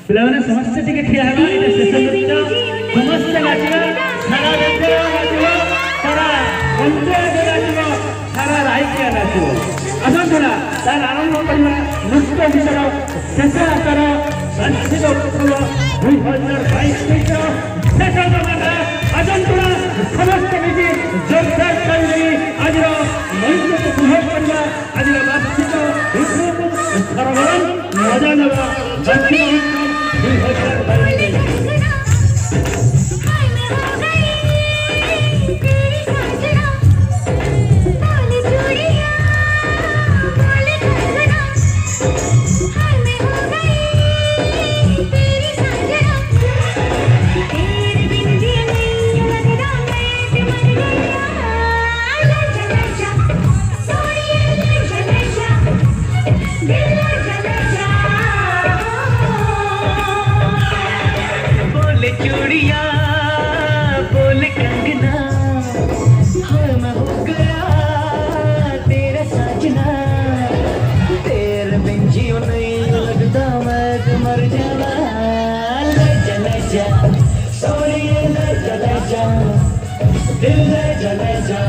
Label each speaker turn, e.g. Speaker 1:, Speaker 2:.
Speaker 1: ପିଲାମାନେ ସମସ୍ତେ ଟିକେ ଠିଆ ହେବା। ଏଇଟା ଶେଷ ନୃତ୍ୟ। ସମସ୍ତେ ନାଚିବା, ସାରା ରାଜ୍ୟ ନାଚିବ, ସାରା ପଞ୍ଚାୟତ ନାଚିବ, ସାରା ରାଇକିଆ ନାଚିବ। ଆସନ୍ତୁ ନା ତାର ଆରମ୍ଭ କରିବା ନୃତ୍ୟ ଗୀତର ଶେଷ ଆକାର ବାର୍ଷିକ ଉତ୍ସବ 2022 ଶେଷ ଜମାନା। ଆସନ୍ତୁ ନା ସମସ୍ତେ ମିଶି ଜୋରଦାର କରିଦେଇ ଆଜିର ମଞ୍ଚକୁ ସୁଭ କରିବା। ଆଜିର ବାର୍ଷିକ ଉତ୍ସବକୁ ସରବରାହ ମଜା ନେବା। ବାର୍ଷିକ ଉତ୍ସବ 2022।
Speaker 2: चूड़िया बोल कंगना हाँ मैं हो गया तेरा साजना तेरे बिन जीव नहीं लगता मैं तो मर जावा ले जा सोनिए ले जा दिल ले जा